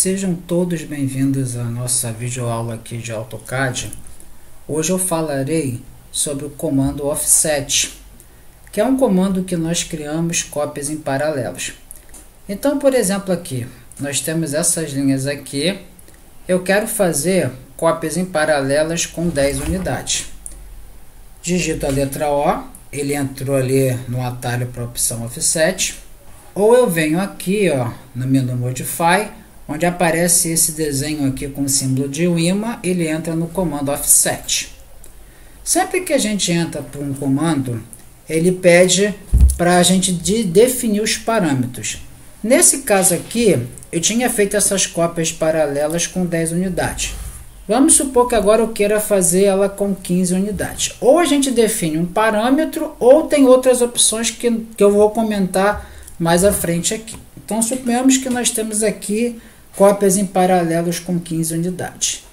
Sejam todos bem-vindos à nossa videoaula aqui de AutoCAD. Hoje eu falarei sobre o comando offset, que é um comando que nós criamos cópias em paralelos. Então, por exemplo, aqui nós temos essas linhas aqui. Eu quero fazer cópias em paralelas com 10 unidades. Digito a letra O, ele entrou ali no atalho para a opção offset. Ou eu venho aqui, ó, no menu Modify, onde aparece esse desenho aqui com o símbolo de imã, ele entra no comando offset. Sempre que a gente entra por um comando, ele pede para a gente definir os parâmetros. Nesse caso aqui, eu tinha feito essas cópias paralelas com 10 unidades. Vamos supor que agora eu queira fazer ela com 15 unidades. Ou a gente define um parâmetro, ou tem outras opções que eu vou comentar mais à frente aqui. Então, suponhamos que nós temos aqui cópias em paralelos com 15 unidades.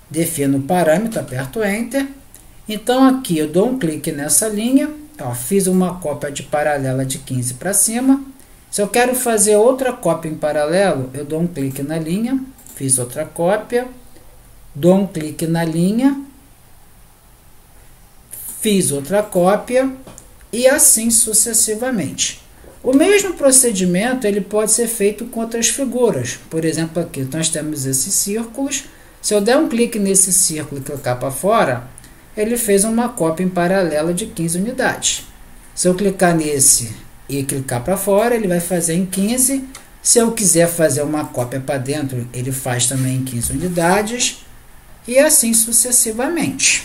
Defino o parâmetro, aperto Enter. Então, aqui eu dou um clique nessa linha. Ó, fiz uma cópia de paralela de 15 para cima. Se eu quero fazer outra cópia em paralelo, eu dou um clique na linha. Fiz outra cópia. Dou um clique na linha. Fiz outra cópia. E assim sucessivamente. O mesmo procedimento ele pode ser feito com outras figuras. Por exemplo, aqui nós temos esses círculos. Se eu der um clique nesse círculo e clicar para fora, ele fez uma cópia em paralelo de 15 unidades. Se eu clicar nesse e clicar para fora, ele vai fazer em 15. Se eu quiser fazer uma cópia para dentro, ele faz também em 15 unidades. E assim sucessivamente.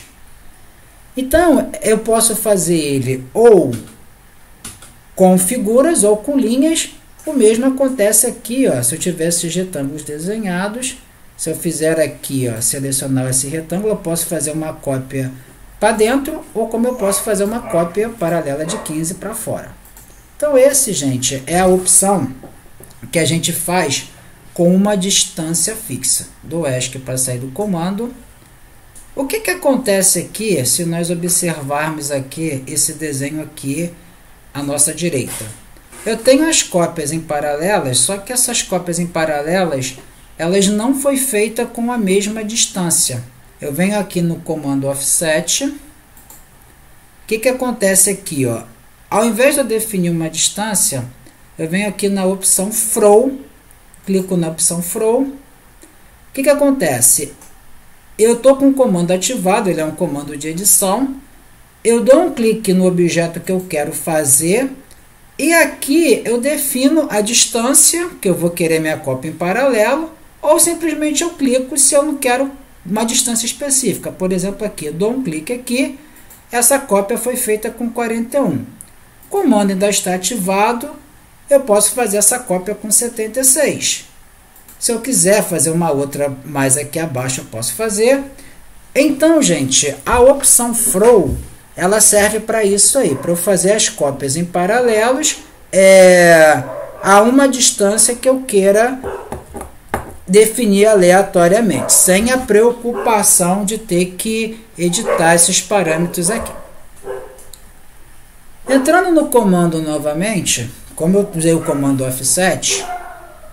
Então, eu posso fazer ele ou com figuras ou com linhas. O mesmo acontece aqui, ó, se eu tiver esses retângulos desenhados. Se eu fizer aqui, ó, selecionar esse retângulo, eu posso fazer uma cópia para dentro, ou como eu posso fazer uma cópia paralela de 15 para fora. Então esse, gente, é a opção que a gente faz com uma distância fixa. Dou ESC para sair do comando. O que acontece aqui, se nós observarmos aqui esse desenho aqui à nossa direita? Eu tenho as cópias em paralelas, só que essas cópias em paralelas, elas não foi feita com a mesma distância. Eu venho aqui no comando offset. O que acontece aqui, ó? Ao invés de eu definir uma distância, eu venho aqui na opção Throw, clico na opção Throw. O que acontece? Eu estou com o comando ativado, ele é um comando de edição. Eu dou um clique no objeto que eu quero fazer e aqui eu defino a distância que eu vou querer minha cópia em paralelo, ou simplesmente eu clico se eu não quero uma distância específica. Por exemplo, aqui eu dou um clique aqui, essa cópia foi feita com 41. O comando ainda está ativado, eu posso fazer essa cópia com 76. Se eu quiser fazer uma outra mais aqui abaixo, eu posso fazer. Então, gente, a opção Throw, ela serve para isso aí, para eu fazer as cópias em paralelos a uma distância que eu queira definir aleatoriamente, sem a preocupação de ter que editar esses parâmetros aqui. Entrando no comando novamente, como eu usei o comando offset,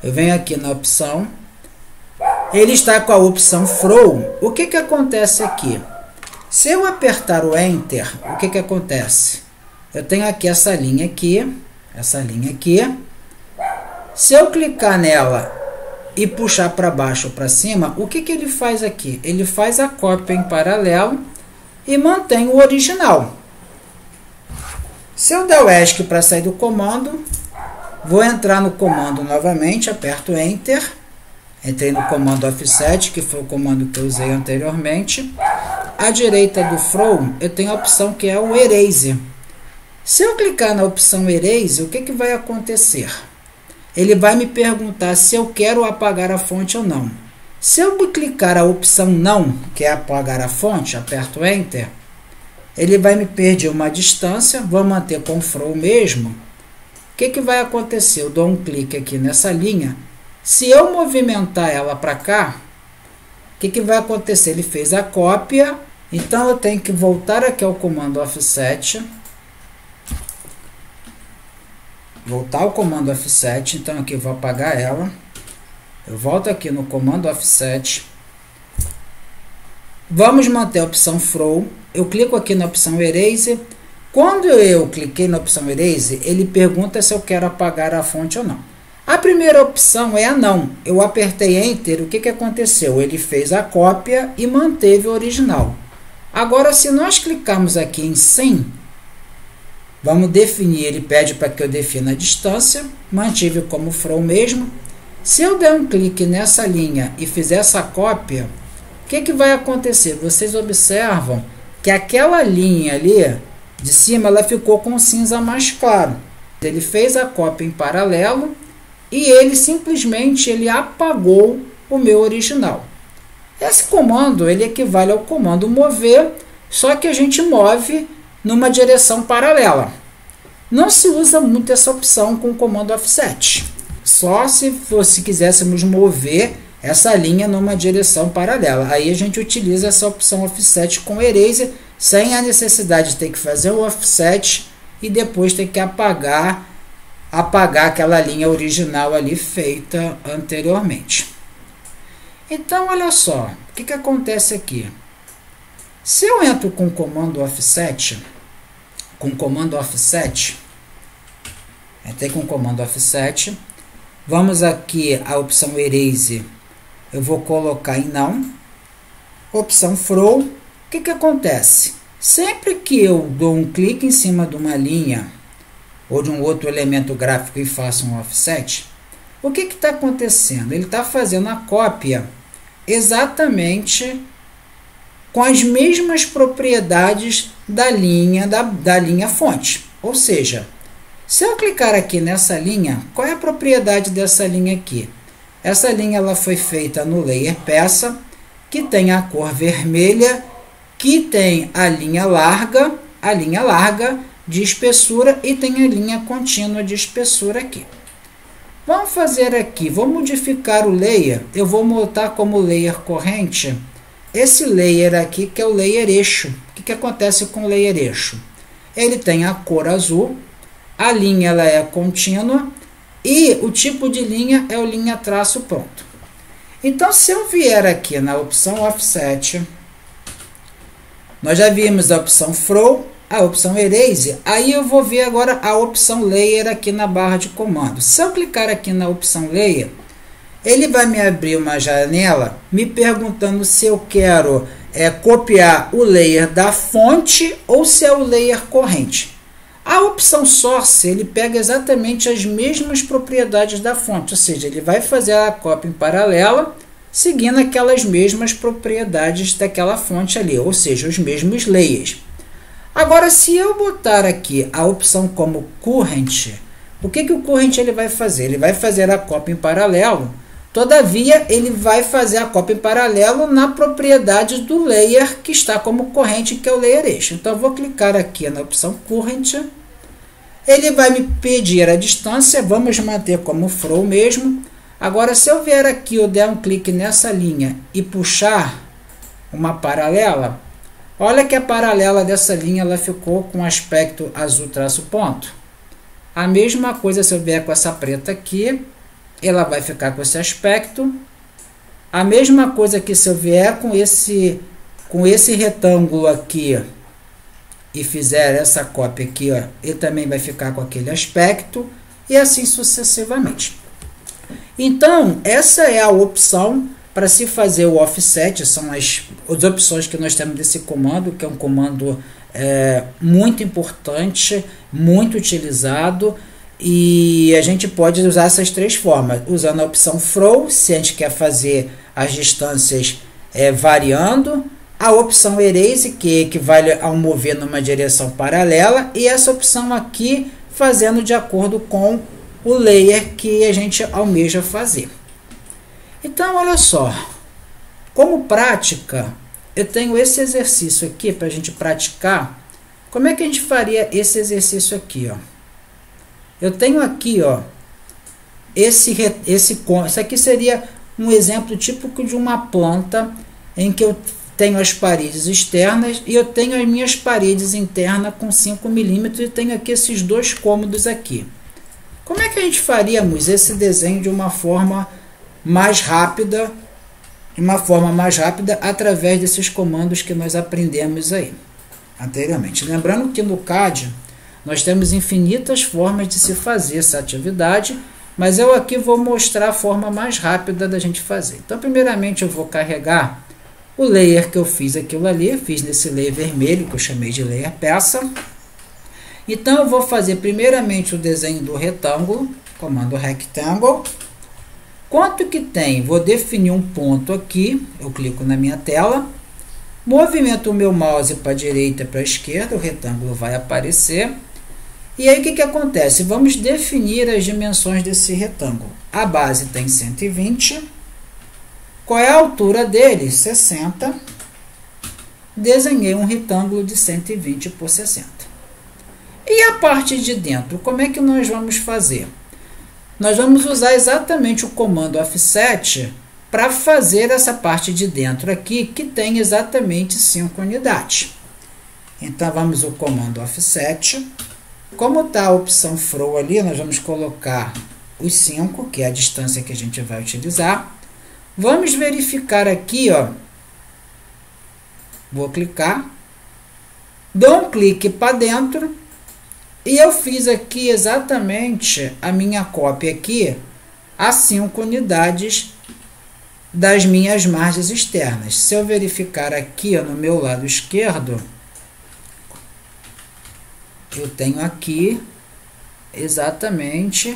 eu venho aqui na opção, ele está com a opção Throw. O que acontece aqui? Se eu apertar o Enter, o que acontece? Eu tenho aqui essa linha aqui. Se eu clicar nela e puxar para baixo ou para cima, o que ele faz aqui? Ele faz a cópia em paralelo e mantém o original. Se eu der o ESC para sair do comando, vou entrar no comando novamente, aperto Enter. Entrei no comando offset, que foi o comando que eu usei anteriormente. À direita do Throw, eu tenho a opção que é o Erase. Se eu clicar na opção Erase, o que vai acontecer? Ele vai me perguntar se eu quero apagar a fonte ou não. Se eu clicar a opção Não, que é apagar a fonte, aperto Enter, ele vai me pedir uma distância, vou manter com o Throw mesmo. O que vai acontecer? Eu dou um clique aqui nessa linha. Se eu movimentar ela para cá, o que vai acontecer? Ele fez a cópia, então eu tenho que voltar aqui ao comando offset. Voltar ao comando offset, então aqui eu vou apagar ela. Eu volto aqui no comando offset. Vamos manter a opção throw. Eu clico aqui na opção erase. Quando eu cliquei na opção erase, ele pergunta se eu quero apagar a fonte ou não. A primeira opção é a não. Eu apertei Enter, o que aconteceu? Ele fez a cópia e manteve o original. Agora, se nós clicarmos aqui em sim, vamos definir, ele pede para que eu defina a distância, mantive como throw mesmo. Se eu der um clique nessa linha e fizer essa cópia, o que vai acontecer? Vocês observam que aquela linha ali de cima, ela ficou com cinza mais claro. Ele fez a cópia em paralelo e ele simplesmente apagou o meu original. Esse comando ele equivale ao comando mover, só que a gente move numa direção paralela. Não se usa muito essa opção com o comando offset. Só se quiséssemos mover essa linha numa direção paralela. Aí a gente utiliza essa opção offset com erase, sem a necessidade de ter que fazer o offset e depois ter que apagar aquela linha original ali feita anteriormente. Então, olha só, o que acontece aqui? Se eu entro com o comando offset, entrei com o comando offset, vamos aqui à opção erase, eu vou colocar em não, opção throw, o que acontece? Sempre que eu dou um clique em cima de uma linha ou de um outro elemento gráfico e faço um offset, o que está acontecendo? Ele está fazendo a cópia exatamente com as mesmas propriedades da linha fonte. Ou seja, se eu clicar aqui nessa linha, qual é a propriedade dessa linha aqui? Essa linha ela foi feita no layer peça, que tem a cor vermelha, que tem a linha larga de espessura e tem a linha contínua de espessura aqui. Vamos fazer aqui, vou modificar o layer, eu vou botar como layer corrente esse layer aqui, que é o layer eixo. O que acontece com o layer eixo? Ele tem a cor azul, a linha ela é contínua e o tipo de linha é o linha traço ponto. Então, se eu vier aqui na opção offset, nós já vimos a opção throw, a opção erase, aí eu vou ver agora a opção layer aqui na barra de comando. Se eu clicar aqui na opção layer, ele vai me abrir uma janela me perguntando se eu quero copiar o layer da fonte ou se é o layer corrente. A opção source, ele pega exatamente as mesmas propriedades da fonte, ou seja, ele vai fazer a cópia em paralela, seguindo aquelas mesmas propriedades daquela fonte ali, ou seja, os mesmos layers. Agora, se eu botar aqui a opção como current, o que o current ele vai fazer? Ele vai fazer a cópia em paralelo, todavia ele vai fazer a cópia em paralelo na propriedade do layer que está como corrente, que é o layer eixo. Então, eu vou clicar aqui na opção current, ele vai me pedir a distância, vamos manter como throw mesmo. Agora, se eu vier aqui, eu der um clique nessa linha e puxar uma paralela, olha que a paralela dessa linha ela ficou com aspecto azul traço ponto. A mesma coisa se eu vier com essa preta aqui, ela vai ficar com esse aspecto. A mesma coisa que se eu vier com esse retângulo aqui e fizer essa cópia aqui, ó, ele também vai ficar com aquele aspecto e assim sucessivamente. Então, essa é a opção para se fazer o offset, são as opções que nós temos desse comando, que é um comando muito importante, muito utilizado, e a gente pode usar essas três formas, usando a opção throw, se a gente quer fazer as distâncias variando, a opção erase, que equivale ao mover numa direção paralela, e essa opção aqui, fazendo de acordo com o layer que a gente almeja fazer. Então, olha só, como prática, eu tenho esse exercício aqui para a gente praticar. Como é que a gente faria esse exercício aqui, ó? Eu tenho aqui, ó, isso aqui seria um exemplo típico de uma planta em que eu tenho as paredes externas e eu tenho as minhas paredes internas com 5 milímetros e tenho aqui esses dois cômodos aqui. Como é que a gente faríamos esse desenho de uma forma mais rápida, de uma forma mais rápida, através desses comandos que nós aprendemos aí anteriormente. Lembrando que no CAD nós temos infinitas formas de se fazer essa atividade, mas eu aqui vou mostrar a forma mais rápida da gente fazer. Então, primeiramente, eu vou carregar o layer que eu fiz aquilo ali, fiz nesse layer vermelho, que eu chamei de layer peça. Então, eu vou fazer primeiramente o desenho do retângulo, comando rectangle. Quanto que tem? Vou definir um ponto aqui, eu clico na minha tela, movimento o meu mouse para a direita e para a esquerda, o retângulo vai aparecer. E aí o que acontece? Vamos definir as dimensões desse retângulo. A base tem 120. Qual é a altura dele? 60. Desenhei um retângulo de 120 por 60. E a parte de dentro, como é que nós vamos fazer? Nós vamos usar exatamente o comando offset para fazer essa parte de dentro aqui, que tem exatamente 5 unidades. Então, vamos ao comando offset. Como está a opção throw ali, nós vamos colocar os 5, que é a distância que a gente vai utilizar. Vamos verificar aqui, ó. Vou clicar, dou um clique para dentro e eu fiz aqui exatamente a minha cópia aqui a 5 unidades das minhas margens externas. Se eu verificar aqui, ó, no meu lado esquerdo, eu tenho aqui exatamente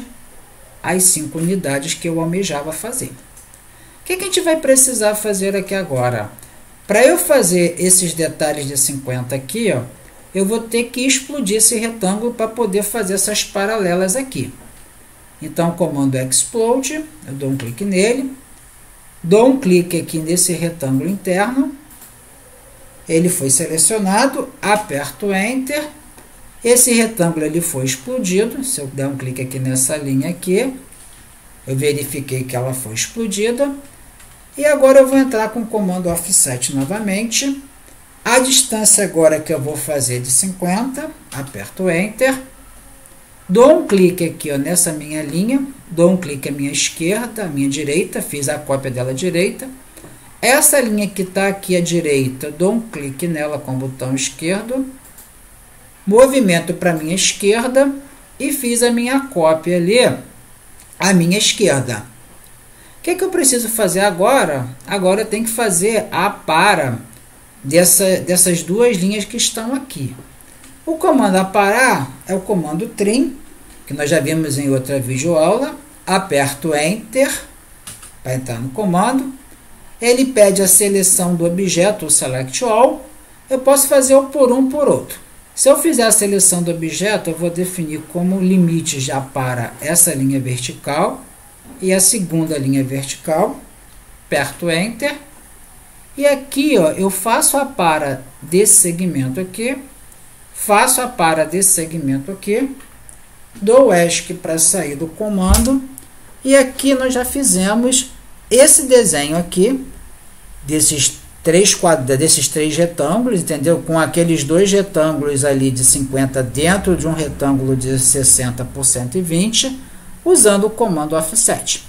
as 5 unidades que eu almejava fazer. O que a gente vai precisar fazer aqui agora? Para eu fazer esses detalhes de 50 aqui, ó, eu vou ter que explodir esse retângulo para poder fazer essas paralelas aqui. Então, comando explode, eu dou um clique nele, dou um clique aqui nesse retângulo interno, ele foi selecionado, aperto Enter, esse retângulo ele foi explodido. Se eu der um clique aqui nessa linha aqui, eu verifiquei que ela foi explodida. E agora eu vou entrar com o comando offset novamente. A distância agora que eu vou fazer de 50, aperto Enter. Dou um clique aqui, ó, nessa minha linha, dou um clique à minha esquerda, à minha direita, fiz a cópia dela à direita. Essa linha que está aqui à direita, dou um clique nela com o botão esquerdo. Movimento para a minha esquerda e fiz a minha cópia ali à minha esquerda. O que eu preciso fazer agora? Agora eu tenho que fazer a para dessas duas linhas que estão aqui. O comando aparar é o comando trim, que nós já vimos em outra videoaula. Aperto Enter para entrar no comando. Ele pede a seleção do objeto, o Select All. Eu posso fazer o por um por outro. Se eu fizer a seleção do objeto, eu vou definir como limite já para essa linha vertical e a segunda linha vertical. Aperto Enter. E aqui, ó, eu faço a para desse segmento aqui, faço a para desse segmento aqui, dou ESC para sair do comando, e aqui nós já fizemos esse desenho aqui, desses três retângulos, entendeu? Com aqueles dois retângulos ali de 50 dentro de um retângulo de 60 por 120, usando o comando offset.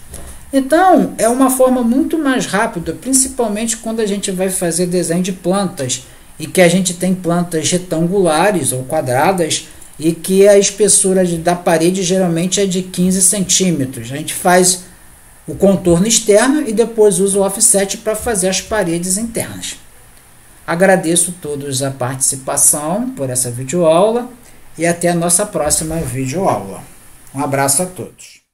Então, é uma forma muito mais rápida, principalmente quando a gente vai fazer desenho de plantas, e que a gente tem plantas retangulares ou quadradas, e que a espessura da parede geralmente é de 15 centímetros. A gente faz o contorno externo e depois usa o offset para fazer as paredes internas. Agradeço a todos a participação por essa videoaula e até a nossa próxima videoaula. Um abraço a todos.